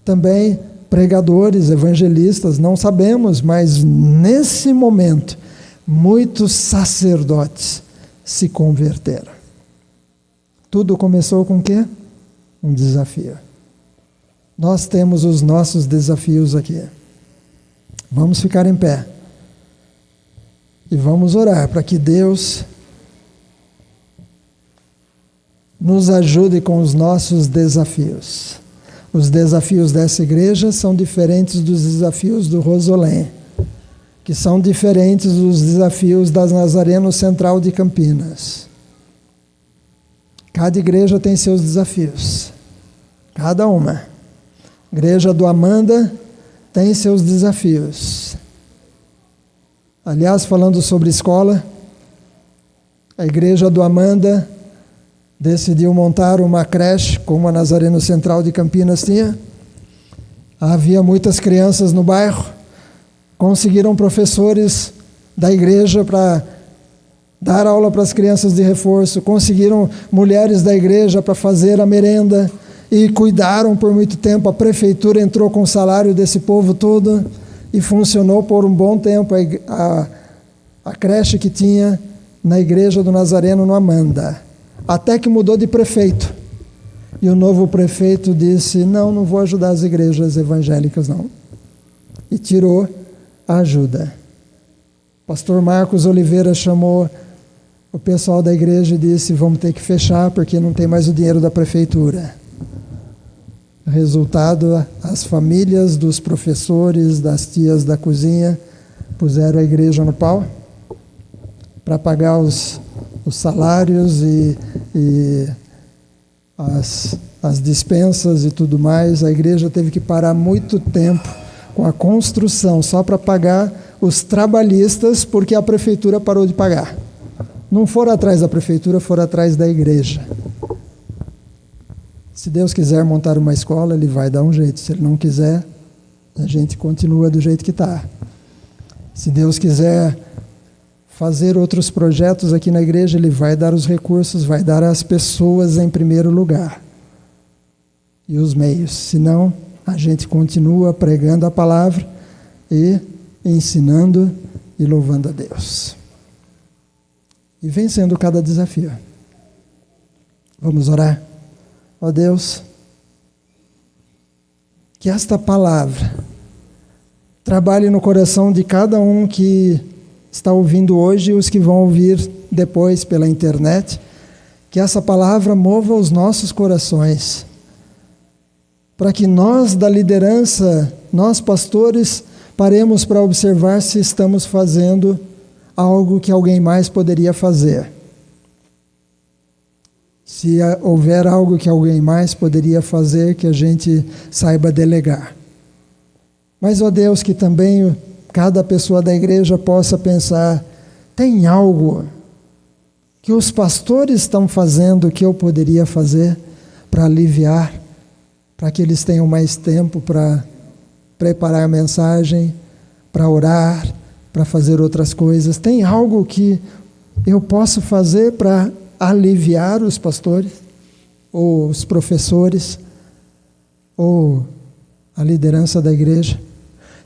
também pregadores, evangelistas, não sabemos, mas nesse momento muitos sacerdotes se converteram. Tudo começou com o quê? Um desafio. Nós temos os nossos desafios aqui. Vamos ficar em pé. E vamos orar para que Deus nos ajude com os nossos desafios. Os desafios dessa igreja são diferentes dos desafios do Rosolém, que são diferentes dos desafios da Nazareno Central de Campinas. Cada igreja tem seus desafios, cada uma. A igreja do Amanda tem seus desafios. Aliás, falando sobre escola, a igreja do Amanda decidiu montar uma creche, como a Nazareno Central de Campinas tinha. Havia muitas crianças no bairro, conseguiram professores da igreja para dar aula para as crianças de reforço, conseguiram mulheres da igreja para fazer a merenda e cuidaram por muito tempo. A prefeitura entrou com o salário desse povo todo e funcionou por um bom tempo a creche que tinha na igreja do Nazareno no Amanda. Até que mudou de prefeito. E o novo prefeito disse, não vou ajudar as igrejas evangélicas, não. E tirou a ajuda. Pastor Marcos Oliveira chamou o pessoal da igreja e disse, vamos ter que fechar porque não tem mais o dinheiro da prefeitura. Resultado, as famílias dos professores, das tias da cozinha, puseram a igreja no pau para pagar os salários e as dispensas e tudo mais. A igreja teve que parar muito tempo com a construção só para pagar os trabalhistas, porque a prefeitura parou de pagar. Não foram atrás da prefeitura, foram atrás da igreja. Se Deus quiser montar uma escola, Ele vai dar um jeito. Se Ele não quiser, a gente continua do jeito que está. Se Deus quiser fazer outros projetos aqui na igreja, Ele vai dar os recursos, vai dar as pessoas em primeiro lugar. E os meios. Senão, a gente continua pregando a palavra e ensinando e louvando a Deus. E vencendo cada desafio. Vamos orar? Ó Deus, que esta palavra trabalhe no coração de cada um que está ouvindo hoje e os que vão ouvir depois pela internet, que essa palavra mova os nossos corações, para que nós da liderança, nós pastores, paremos para observar se estamos fazendo algo que alguém mais poderia fazer. Se houver algo que alguém mais poderia fazer, que a gente saiba delegar. Mas, ó Deus, que também cada pessoa da igreja possa pensar, tem algo que os pastores estão fazendo que eu poderia fazer para aliviar, para que eles tenham mais tempo para preparar a mensagem, para orar, para fazer outras coisas. Tem algo que eu posso fazer para aliviar os pastores, ou os professores, ou a liderança da igreja?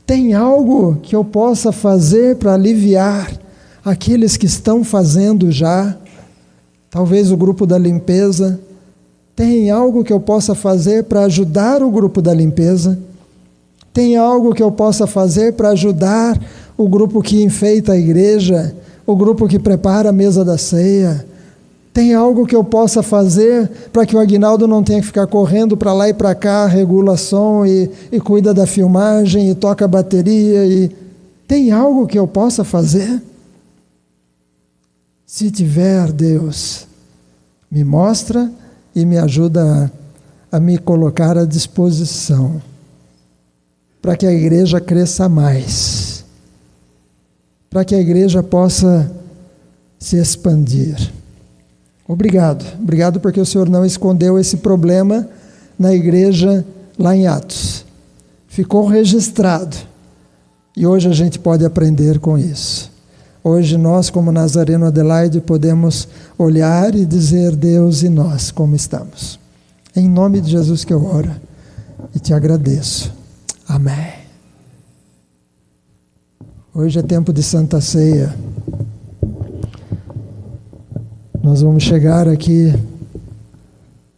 Tem algo que eu possa fazer para aliviar aqueles que estão fazendo já? Talvez o grupo da limpeza. Tem algo que eu possa fazer para ajudar o grupo da limpeza? Tem algo que eu possa fazer para ajudar o grupo que enfeita a igreja, o grupo que prepara a mesa da ceia? Tem algo que eu possa fazer para que o Aguinaldo não tenha que ficar correndo para lá e para cá, regula som e cuida da filmagem e toca a bateria? Tem algo que eu possa fazer? Se tiver, Deus, me mostra e me ajuda a me colocar à disposição, para que a igreja cresça mais, para que a igreja possa se expandir. Obrigado porque o Senhor não escondeu esse problema na igreja lá em Atos. Ficou registrado e hoje a gente pode aprender com isso. Hoje nós, como Nazareno Adelaide, podemos olhar e dizer, Deus, e nós como estamos? Em nome de Jesus que eu oro e te agradeço. Amém. Hoje é tempo de Santa Ceia. Nós vamos chegar aqui,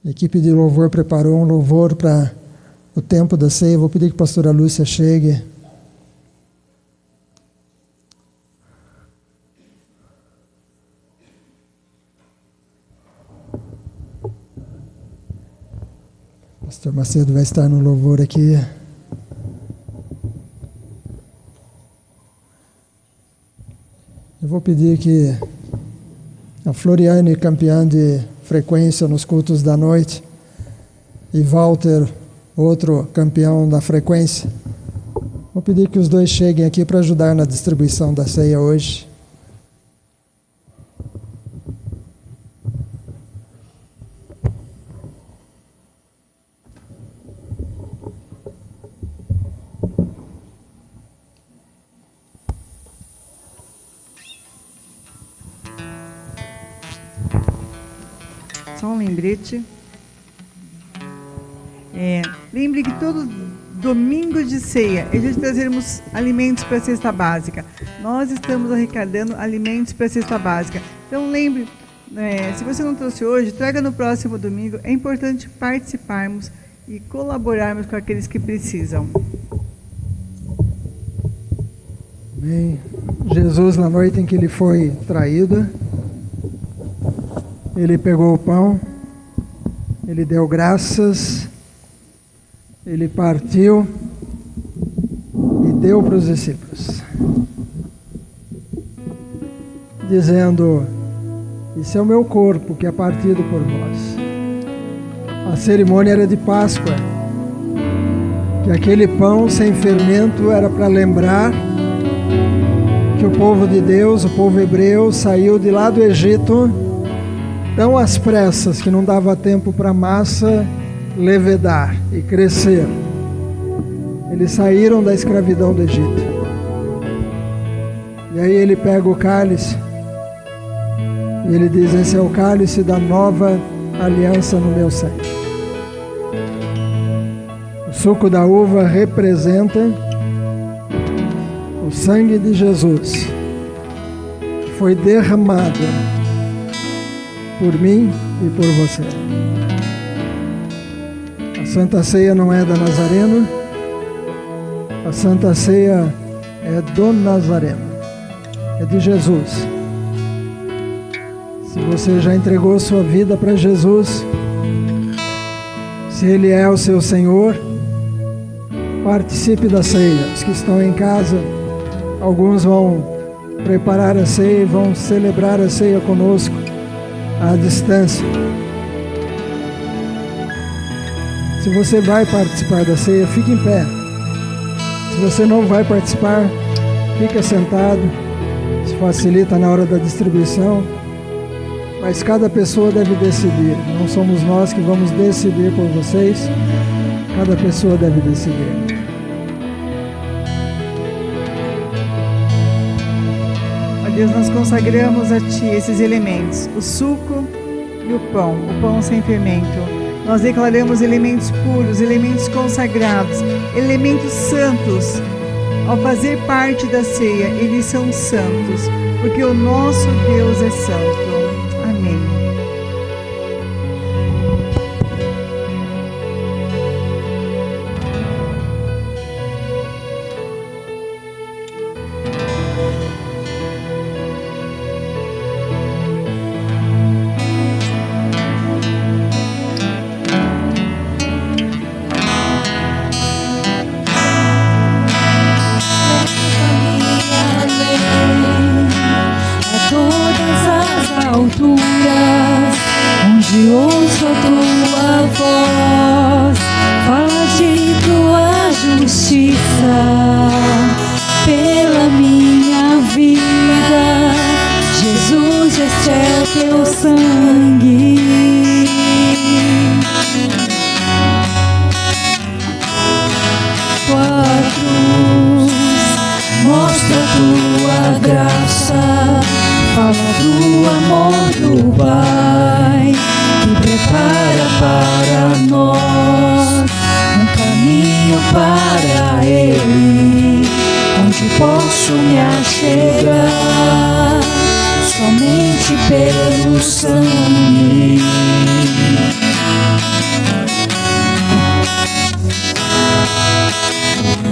a equipe de louvor preparou um louvor para o tempo da ceia. Vou pedir que a pastora Lúcia chegue. Pastor Macedo vai estar no louvor aqui. Eu vou pedir que a Floriane, campeã de frequência nos cultos da noite, e Walter, outro campeão da frequência, vou pedir que os dois cheguem aqui para ajudar na distribuição da ceia hoje. Só um lembrete. Lembre que todo domingo de ceia é dia de trazermos alimentos para a cesta básica. Nós estamos arrecadando alimentos para a cesta básica. Então lembre, se você não trouxe hoje, traga no próximo domingo. É importante participarmos e colaborarmos com aqueles que precisam. Amém. Jesus, na noite em que ele foi traído, ele pegou o pão, ele deu graças, ele partiu e deu para os discípulos, dizendo: isso é o meu corpo que é partido por vós. A cerimônia era de Páscoa, que aquele pão sem fermento era para lembrar que o povo de Deus, o povo hebreu, saiu de lá do Egito tão às pressas que não dava tempo para a massa levedar e crescer. Eles saíram da escravidão do Egito. E aí ele pega o cálice e ele diz: esse é o cálice da nova aliança no meu sangue. O suco da uva representa o sangue de Jesus, que foi derramado por mim e por você. A Santa Ceia não é da Nazareno, a Santa Ceia é do Nazareno, é de Jesus. Se você já entregou sua vida para Jesus, se Ele é o seu Senhor, participe da ceia. Os que estão em casa, alguns vão preparar a ceia e vão celebrar a ceia conosco à distância. Se você vai participar da ceia, fique em pé. Se você não vai participar, fique sentado. Isso facilita na hora da distribuição. Mas cada pessoa deve decidir. Não somos nós que vamos decidir por vocês. Cada pessoa deve decidir. Deus, nós consagramos a Ti esses elementos, o suco e o pão sem fermento. Nós declaramos elementos puros, elementos consagrados, elementos santos. Ao fazer parte da ceia, eles são santos, porque o nosso Deus é santo. Amém. Onde ouço a tua voz, fala de tua justiça pela minha vida. Jesus, este é o teu sangue. Tua cruz mostra tua graça, fala do amor do Pai, que prepara para nós um caminho para Ele, onde posso me achegar somente pelo sangue.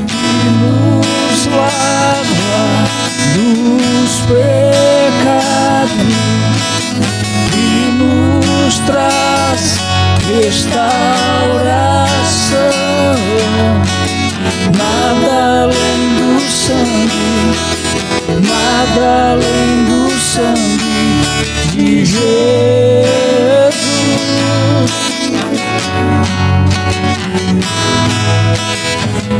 Que nos lava dos pecados e nos traz restauração. sangue, nada além do sangue de Jesus.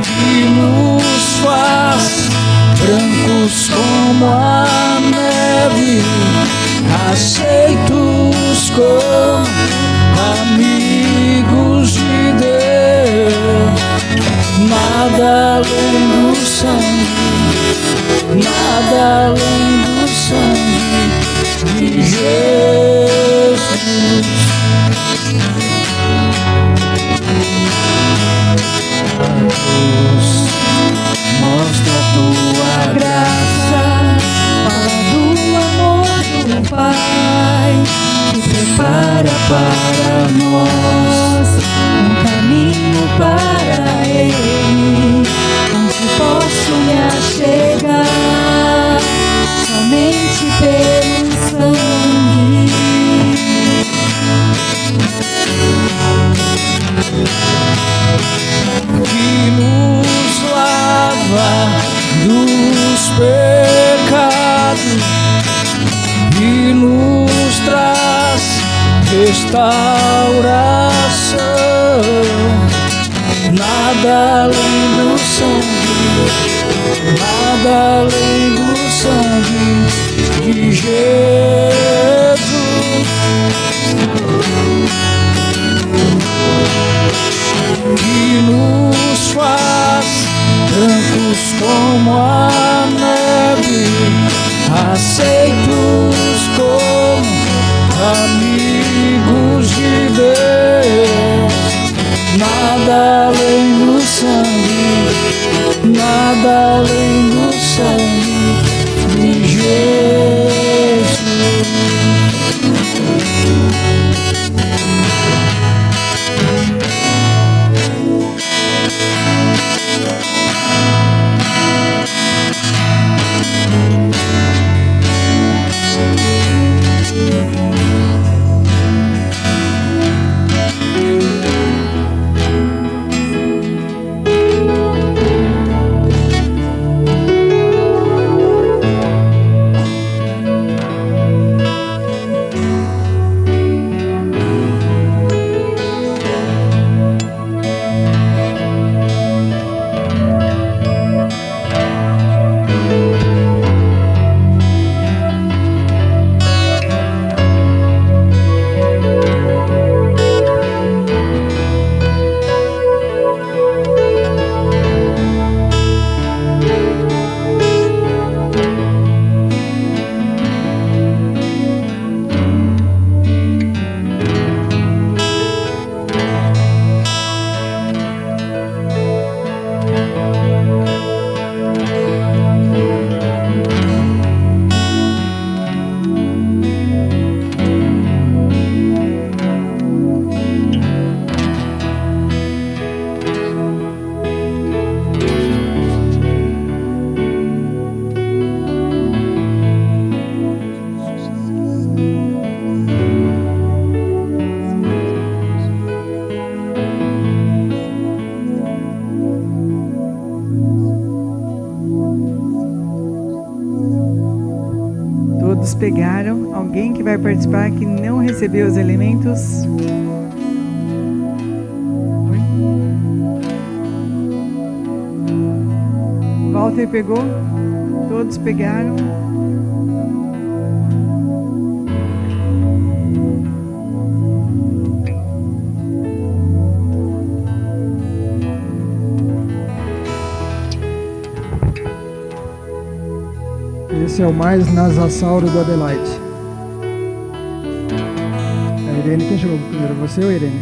Que nos faz brancos como a neve, aceitos como amigos de Deus. Nada além do sangue, nada além do sangue de Jesus. Deus, mostra a tua graça, fala do amor do Pai, que prepara para nós um caminho para Ele, onde posso me achegar somente pelo sangue. Que nos lava dos pecados e nos traz restauração. Nada além do sangue, nada além do sangue de Jesus. Que nos faz brancos como a neve, aceitos como amigos de Deus. Nada além do sangue, nada além do sangue de Jesus. Pegaram? Alguém que vai participar que não recebeu os elementos? Oi? Walter pegou? Todos pegaram? Esse é o mais nasasauro do Adelaide. A Irene, quem chegou primeiro? Você ou Irene?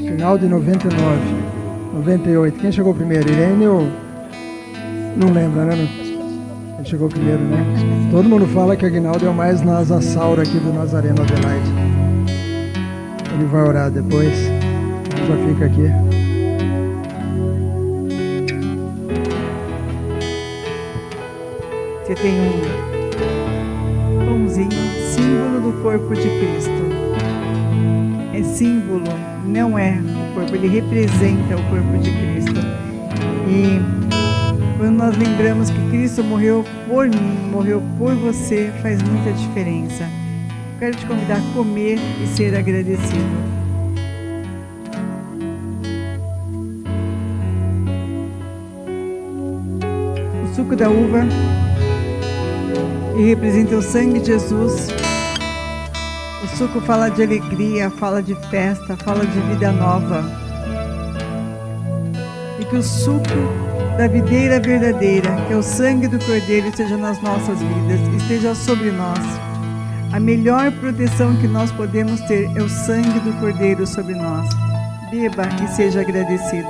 Final de 99, 98. Quem chegou primeiro? Irene ou... Não lembra, né? Ele chegou primeiro, né? Todo mundo fala que Aguinaldo é o mais nasasauro aqui do Nazareno Adelaide. Ele vai orar depois. Já fica aqui. Você tem um pãozinho, símbolo do corpo de Cristo. É símbolo, não é o corpo, ele representa o corpo de Cristo. E nós lembramos que Cristo morreu por mim, morreu por você, faz muita diferença. Quero te convidar a comer e ser agradecido. O suco da uva, que representa o sangue de Jesus. O suco fala de alegria, fala de festa, fala de vida nova. E que o suco da videira verdadeira, que é o sangue do Cordeiro, esteja nas nossas vidas, esteja sobre nós. A melhor proteção que nós podemos ter é o sangue do Cordeiro sobre nós. Beba e seja agradecido.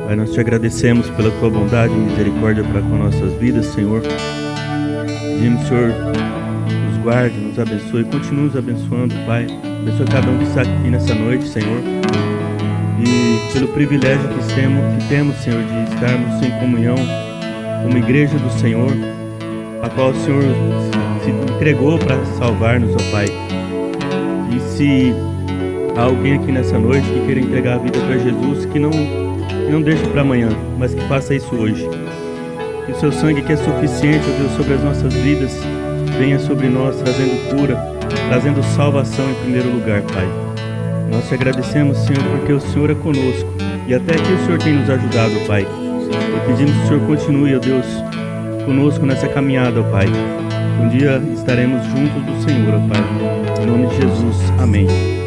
Pai, nós te agradecemos pela tua bondade e misericórdia para com nossas vidas, Senhor. Pedimos, Senhor, nos guarde, nos abençoe, continue nos abençoando, Pai. Abençoe cada um que está aqui nessa noite, Senhor. E pelo privilégio que temos, Senhor, de estarmos em comunhão como igreja do Senhor, a qual o Senhor se entregou para salvar-nos, ó Pai. E se há alguém aqui nessa noite que queira entregar a vida para Jesus, que não deixe para amanhã, mas que faça isso hoje. Que o seu sangue, que é suficiente, ó Deus, sobre as nossas vidas, venha sobre nós, trazendo cura, trazendo salvação em primeiro lugar, Pai. Nós te agradecemos, Senhor, porque o Senhor é conosco e até aqui o Senhor tem nos ajudado, Pai. E pedimos que o Senhor continue, ó Deus, conosco nessa caminhada, ó Pai. Um dia estaremos juntos do Senhor, ó Pai. Em nome de Jesus, amém.